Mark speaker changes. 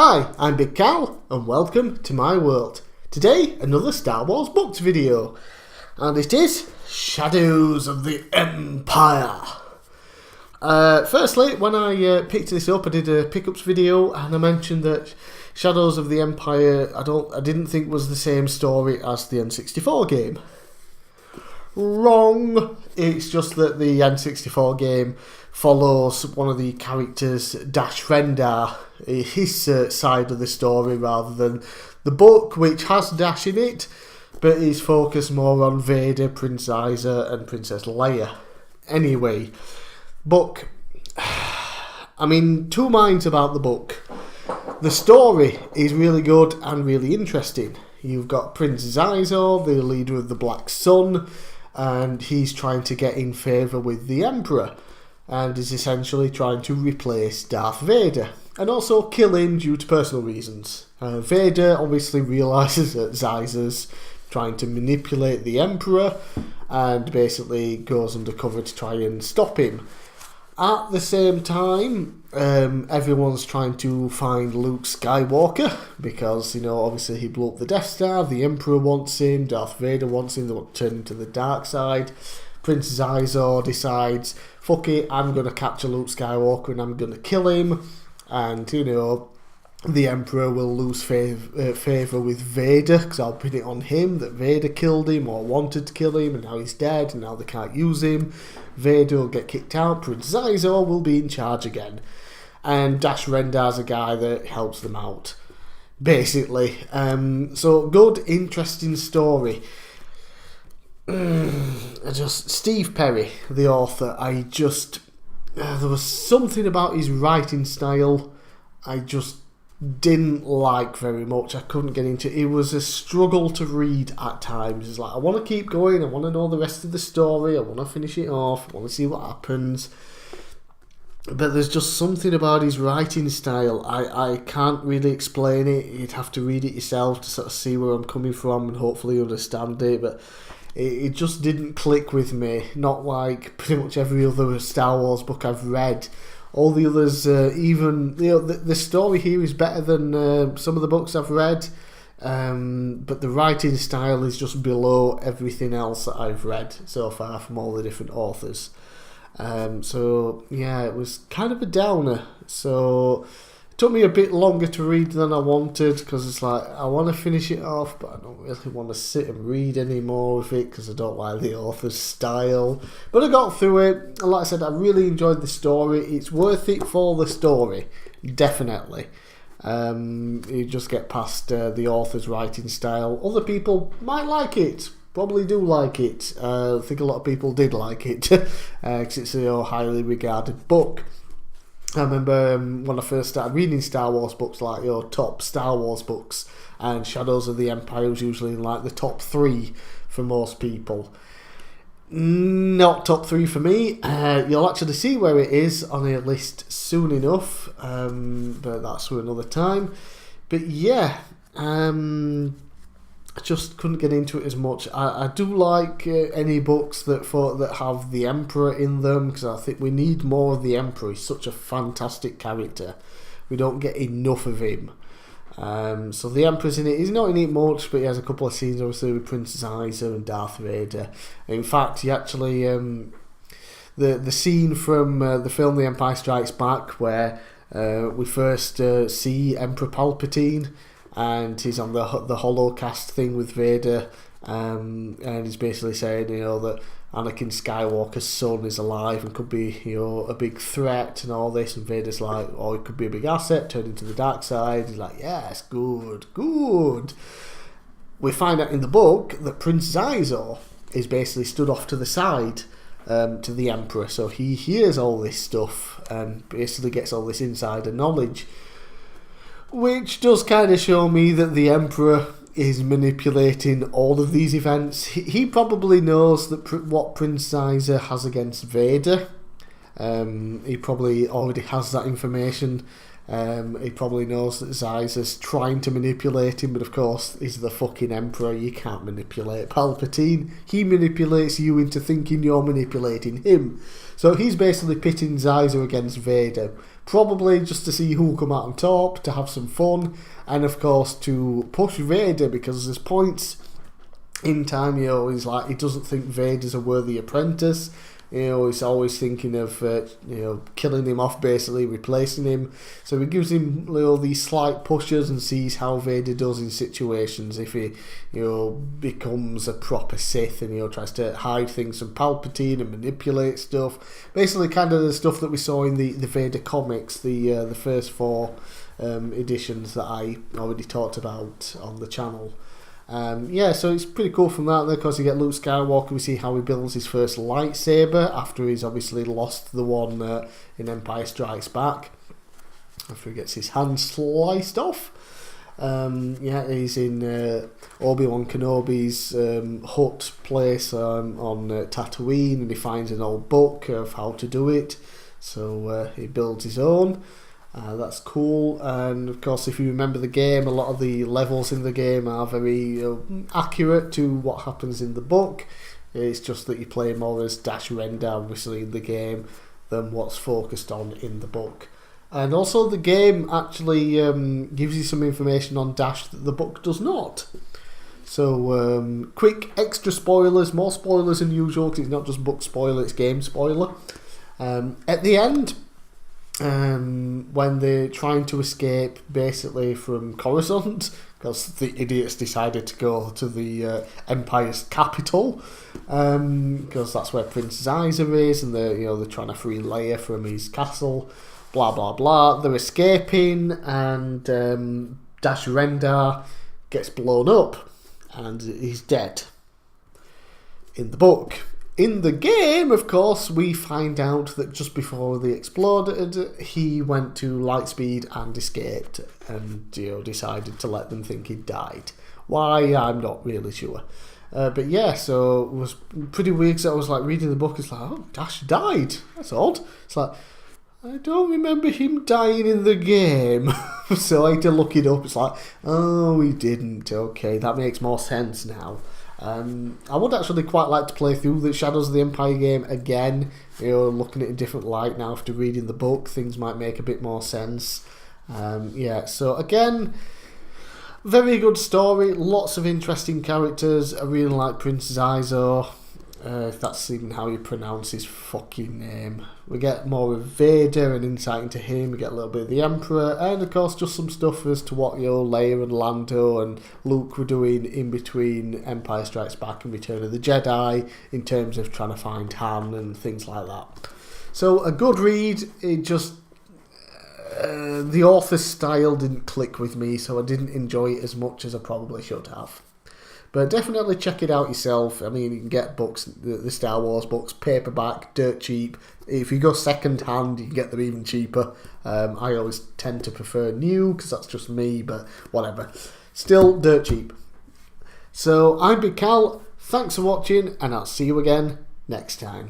Speaker 1: Hi, I'm bigcal and welcome to my world. Today, another Star Wars books video, and it is Shadows of the Empire. Firstly, when I picked this up, I did a pickups video and I mentioned that Shadows of the Empire I didn't think was the same story as the N64 game. Wrong. It's just that the N64 game follows one of the characters, Dash Rendar, his side of the story, rather than the book, which has Dash in it, but is focused more on Vader, Prince Isa, and Princess Leia. Anyway, book. I'm in two minds about the book. The story is really good and really interesting. You've got Prince Isa, the leader of the Black Sun, and he's trying to get in favour with the Emperor, and is essentially trying to replace Darth Vader, and also kill him due to personal reasons. Vader obviously realises that Isa's trying to manipulate the Emperor, and basically goes undercover to try and stop him. At the same time, everyone's trying to find Luke Skywalker, because, you know, obviously he blew up the Death Star, the Emperor wants him, Darth Vader wants him, they want to turn him to the dark side. Princess Isa decides, fuck it, I'm going to capture Luke Skywalker and I'm going to kill him, and, you know, the Emperor will lose favour with Vader, because I'll pin it on him that Vader killed him or wanted to kill him, and now he's dead and now they can't use him. Vader will get kicked out, Prince Isa will be in charge again, and Dash Rendar's a guy that helps them out, basically. So good, interesting story. Steve Perry, the author, there was something about his writing style I just didn't like very much. I couldn't get into it. It was a struggle to read at times. It's like, I want to keep going, I want to know the rest of the story, I want to finish it off, I want to see what happens, but there's just something about his writing style. I can't really explain it. You'd have to read it yourself to sort of see where I'm coming from and hopefully understand it, but it just didn't click with me. Not like pretty much every other Star Wars book I've read. All the others, even, you know, the story here is better than some of the books I've read, but the writing style is just below everything else that I've read so far from all the different authors. So yeah, it was kind of a downer. So it took me a bit longer to read than I wanted, because it's like, I want to finish it off, but I don't really want to sit and read any more of it because I don't like the author's style. But I got through it, and like I said, I really enjoyed the story. It's worth it for the story, definitely. You just get past the author's writing style. Other people might like it, probably do like it. I think a lot of people did like it, because it's a highly regarded book. I remember when I first started reading Star Wars books, like your top Star Wars books, and Shadows of the Empire was usually in like the top 3 for most people. Not top 3 for me. You'll actually see where it is on a list soon enough, but that's for another time. But yeah, I just couldn't get into it as much. I do like any books that have the Emperor in them, because I think we need more of the Emperor. He's such a fantastic character. We don't get enough of him. So the Emperor's in it. He's not in it much, but he has a couple of scenes, obviously, with Princess Isa and Darth Vader. In fact, he actually the scene from the film The Empire Strikes Back, where we first see Emperor Palpatine, and he's on the holocast thing with Vader, and he's basically saying, you know, that Anakin Skywalker's son is alive and could be, you know, a big threat and all this, and Vader's like, oh, it could be a big asset, turn into the dark side. He's like, yes, good. We find out in the book that Prince Isa is basically stood off to the side to the Emperor, so he hears all this stuff and basically gets all this insider knowledge, which does kind of show me that the Emperor is manipulating all of these events. He probably knows that what Prince Isa has against Vader. He probably already has that information, He probably knows that Xyzer's trying to manipulate him, but of course he's the fucking Emperor. You can't manipulate Palpatine. He manipulates you into thinking you're manipulating him. So he's basically pitting Xyzer against Vader, probably just to see who'll come out on top, to have some fun, and of course to push Vader, because there's points in time, he's like, he doesn't think Vader's a worthy apprentice. He's always thinking of killing him off, basically replacing him. So he gives him these slight pushes and sees how Vader does in situations. If he becomes a proper Sith and tries to hide things from Palpatine and manipulate stuff, basically kind of the stuff that we saw in the Vader comics, the first 4 editions that I already talked about on the channel. So it's pretty cool from that. Then, of course, you get Luke Skywalker. We see how he builds his first lightsaber after he's obviously lost the one in Empire Strikes Back, after he gets his hand sliced off. He's in Obi-Wan Kenobi's hut place on Tatooine, and he finds an old book of how to do it. So he builds his own. That's cool, and of course if you remember the game, a lot of the levels in the game are very accurate to what happens in the book. It's just that you play more as Dash Rendar obviously in the game than what's focused on in the book. And also the game actually gives you some information on Dash that the book does not. So quick extra spoilers, more spoilers than usual, because it's not just book spoiler, it's game spoiler. At the end, when they're trying to escape basically from Coruscant, because the idiots decided to go to the Empire's capital, because that's where Prince Xyzer is, and they're trying to free Leia from his castle, blah blah blah. They're escaping, and Dash Rendar gets blown up and he's dead in the book. In the game, of course, we find out that just before they exploded, he went to Lightspeed and escaped, and decided to let them think he'd died. Why, I'm not really sure. But yeah, so it was pretty weird. So I was like reading the book, it's like, oh, Dash died. That's odd. It's like, I don't remember him dying in the game. So I had to look it up. It's like, oh, he didn't. Okay, that makes more sense now. I would actually quite like to play through the Shadows of the Empire game again, looking at a different light now after reading the book. Things might make a bit more sense. So again, very good story, lots of interesting characters. I really like Prince Xyzer, if that's even how you pronounce his fucking name. We get more of Vader and insight into him, we get a little bit of the Emperor, and of course just some stuff as to what Leia and Lando and Luke were doing in between Empire Strikes Back and Return of the Jedi, in terms of trying to find Han and things like that. So a good read. It just the author's style didn't click with me, so I didn't enjoy it as much as I probably should have. But definitely check it out yourself. I mean, you can get books, the Star Wars books, paperback, dirt cheap. If you go second hand, you can get them even cheaper. I always tend to prefer new, because that's just me, but whatever. Still dirt cheap. So I'm bigcal, thanks for watching, and I'll see you again next time.